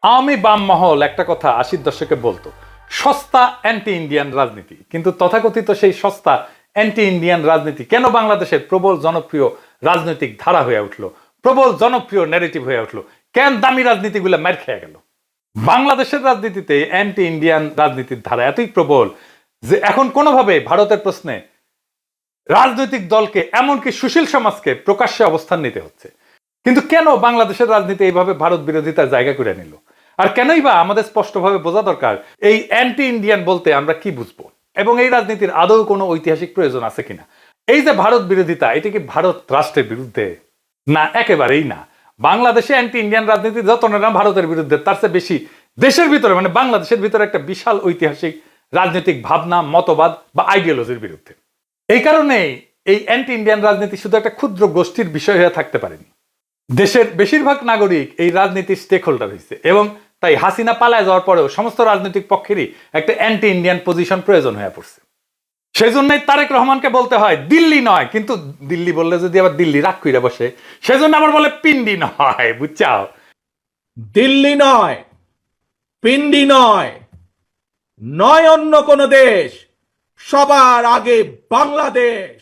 আওয়ামী বাম মহল একটা কথা 80-র দশকে বলতো, সস্তা অ্যান্টি ইন্ডিয়ান রাজনীতি। কিন্তু তথাকথিত সেই সস্তা অ্যান্টি ইন্ডিয়ান রাজনীতি কেন বাংলাদেশের প্রবল জনপ্রিয় রাজনৈতিক ধারা হয়ে উঠলো, প্রবল জনপ্রিয় ন্যারেটিভ হয়ে উঠলো? কেন দামি রাজনীতিগুলো মার খেয়ে গেল? বাংলাদেশের রাজনীতিতে অ্যান্টি ইন্ডিয়ান রাজনীতির ধারা এতই প্রবল যে এখন কোনোভাবে ভারতের প্রশ্নে রাজনৈতিক দলকে, এমনকি সুশীল সমাজকে প্রকাশ্যে অবস্থান নিতে হচ্ছে। কিন্তু কেন বাংলাদেশের রাজনীতি এইভাবে ভারত বিরোধিতার জায়গা করে নিল? আর কেনই বা আমাদের স্পষ্টভাবে বোঝা দরকার এই অ্যান্টি ইন্ডিয়ান বলতে আমরা কি বুঝবো, এবং এই রাজনীতির আদৌ কোনো ঐতিহাসিক প্রয়োজন আছে কিনা? এই যে ভারত বিরোধিতা, এটা কি ভারত রাষ্ট্রের বিরুদ্ধে? না, একেবারেই না। বাংলাদেশে অ্যান্টি ইন্ডিয়ান রাজনীতি যত না ভারতের বিরুদ্ধে, তার চেয়ে বেশি দেশের ভিতরে, মানে বাংলাদেশের ভিতরে একটা বিশাল ঐতিহাসিক রাজনৈতিক ভাবনা, মতবাদ বা আইডিওলজির বিরুদ্ধে। এই কারণে এই অ্যান্টি ইন্ডিয়ান রাজনীতি শুধু একটা ক্ষুদ্র গোষ্ঠীর বিষয় হয়ে থাকতে পারেনি। দেশের বেশিরভাগ নাগরিক এই রাজনীতির স্টেক হোল্ডার হয়েছে, এবং তাই হাসিনা পালায় যাওয়ার পরেও সমস্ত রাজনৈতিক পক্ষেরই একটা অ্যান্টি ইন্ডিয়ান পজিশন প্রয়োজন হয়ে পড়ছে। সেই জন্যই তারেক রহমানকে বলতে হয় দিল্লি নয়, কিন্তু দিল্লি বললে যদি আবার দিল্লি রাগ কইরা বসে, সেজন্য আবার বলে পিন্ডি নয়, বুঝছাও? দিল্লি নয়, পিন্ডি নয়, নয় অন্য কোন দেশ, সবার আগে বাংলাদেশ।